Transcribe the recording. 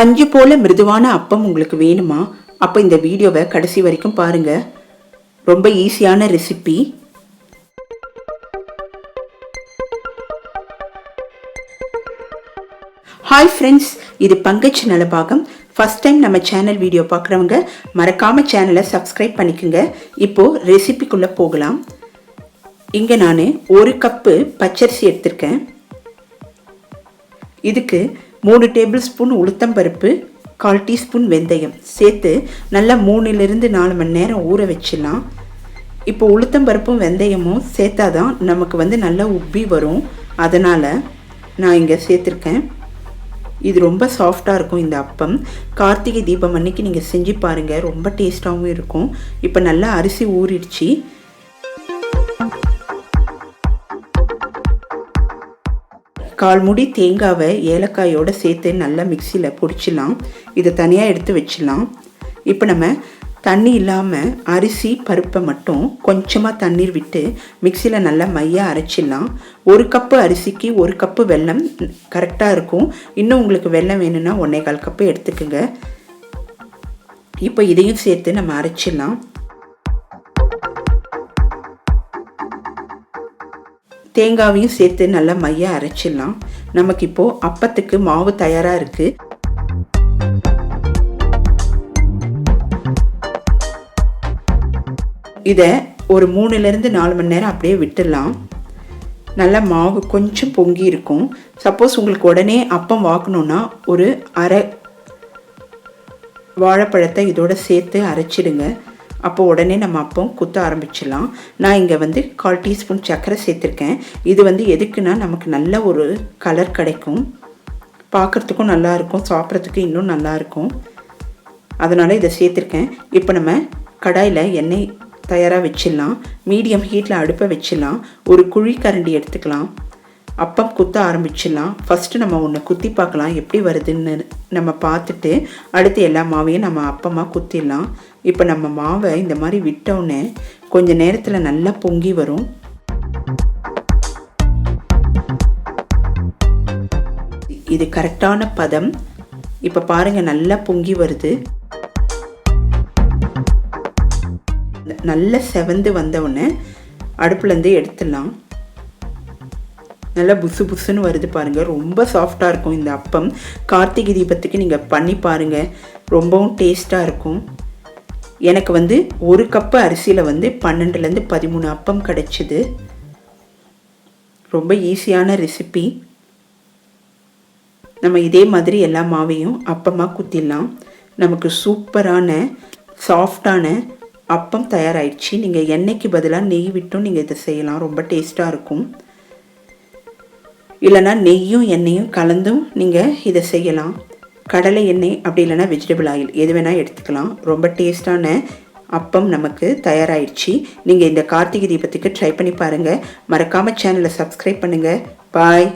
பஞ்சு போல மிருதுவான அப்பம் உங்களுக்கு வேணுமா? அப்போ இந்த வீடியோவை கடைசி வரைக்கும் பாருங்க. ரொம்ப ஈஸியான ரெசிபி. ஹாய் ஃப்ரெண்ட்ஸ், இது பங்கஜ் நலபாகம். ஃபர்ஸ்ட் டைம் நம்ம சேனல் வீடியோ பார்க்குறவங்க மறக்காம சேனலை சப்ஸ்கிரைப் பண்ணிக்கோங்க. இப்போ ரெசிபிக்குள்ளே போகலாம். இங்கே நான் 1 கப்பு பச்சரிசி எடுத்திருக்கேன். இதுக்கு 3 டேபிள் ஸ்பூன் உளுத்தம்பருப்பு, 1/4 டீஸ்பூன் வெந்தயம் சேர்த்து நல்லா 3-4 மணி நேரம் ஊற வச்சிடலாம். இப்போ உளுத்தம்பருப்பும் வெந்தயமும் சேர்த்தாதான் நமக்கு நல்லா உப்பி வரும். அதனால் நான் இங்கே சேர்த்துருக்கேன். இது ரொம்ப சாஃப்டாக இருக்கும் இந்த அப்பம். கார்த்திகை தீபம் அன்னைக்கு நீங்கள் செஞ்சு பாருங்கள், ரொம்ப டேஸ்ட்டாகவும் இருக்கும். இப்போ நல்லா அரிசி ஊறிடுச்சு. கால் மூடி தேங்காவை ஏலக்காயோடு சேர்த்து நல்லா மிக்சியில் பொடிச்சிடலாம். இதை தனியாக எடுத்து வச்சிடலாம். இப்போ நம்ம தண்ணி இல்லாமல் அரிசி பருப்பை மட்டும் கொஞ்சமாக தண்ணீர் விட்டு மிக்சியில் நல்லா மையாக அரைச்சிடலாம். 1 கப்பு அரிசிக்கு 1 கப்பு வெல்லம் கரெக்டாக இருக்கும். இன்னும் உங்களுக்கு வெல்லம் வேணும்னா 1/4 கப்பு எடுத்துக்கோங்க. இப்போ இதையும் சேர்த்து நம்ம அரைச்சிடலாம். தேங்காவையும் சேர்த்து நல்லா மையாக அரைச்சிடலாம். நமக்கு இப்போது அப்பத்துக்கு மாவு தயாராக இருக்குது. இதை ஒரு 3-4 மணி நேரம் அப்படியே விட்டுடலாம். நல்லா மாவு கொஞ்சம் பொங்கி இருக்கும். சப்போஸ் உங்களுக்கு உடனே அப்பம் வாக்கணுன்னா ஒரு அரை வாழைப்பழத்தை இதோட சேர்த்து அரைச்சிடுங்க. அப்போ உடனே நம்ம அப்பம் குத்த ஆரம்பிச்சிடலாம். நான் இங்கே 1/4 டீஸ்பூன் சர்க்கரை சேர்த்துருக்கேன். இது எதுக்குன்னா நமக்கு நல்ல ஒரு கலர் கிடைக்கும், பார்க்குறதுக்கும் நல்லாயிருக்கும், சாப்பிட்றதுக்கு இன்னும் நல்லாயிருக்கும். அதனால் இதை சேர்த்துருக்கேன். இப்போ நம்ம கடாயில் எண்ணெய் தயாராக வச்சிடலாம். மீடியம் ஹீட்டில் அடுப்பை வச்சிடலாம். ஒரு குழி கரண்டி எடுத்துக்கலாம். அப்பம் குத்த ஆரம்பிச்சிடலாம். ஃபஸ்ட்டு நம்ம ஒன்று குத்தி பார்க்கலாம், எப்படி வருதுன்னு நம்ம பார்த்துட்டு அடுத்து எல்லா மாவையும் நம்ம அப்பமாக குத்திடலாம். இப்போ நம்ம மாவை இந்த மாதிரி விட்டோன்னே கொஞ்சம் நேரத்தில் நல்லா பொங்கி வரும். இது கரெக்டான பதம். இப்போ பாருங்கள், நல்லா பொங்கி வருது. நல்லா செவந்து வந்தவுடனே அடுப்புலேருந்து எடுத்துடலாம். நல்லா புசு புசுன்னு வருது பாருங்கள். ரொம்ப சாஃப்டாக இருக்கும் இந்த அப்பம். கார்த்திகை தீபத்துக்கு நீங்கள் பண்ணி பாருங்கள், ரொம்பவும் டேஸ்ட்டாக இருக்கும். எனக்கு 1 கப்பு அரிசியில் 12-13 அப்பம் கிடைச்சிது. ரொம்ப ஈஸியான ரெசிபி. நம்ம இதே மாதிரி எல்லா மாவையும் அப்பமாக குத்திடலாம். நமக்கு சூப்பரான சாஃப்டான அப்பம் தயாராகிடுச்சு. நீங்கள் எண்ணெய்க்கு பதிலாக நெய் விட்டும் நீங்கள் இதை செய்யலாம், ரொம்ப டேஸ்ட்டாக இருக்கும். இல்லைனா நெய்யும் எண்ணெயும் கலந்தும் நீங்கள் இதை செய்யலாம். கடலை எண்ணெய் அப்படி இல்லைனா வெஜிடபிள் ஆயில் எது வேணால் எடுத்துக்கலாம். ரொம்ப டேஸ்டான அப்பம் நமக்கு தயாராகிடுச்சு. நீங்கள் இந்த கார்த்திகை தீபத்துக்கு ட்ரை பண்ணி பாருங்கள். மறக்காமல் சேனலை சப்ஸ்கிரைப் பண்ணுங்கள். பாய்.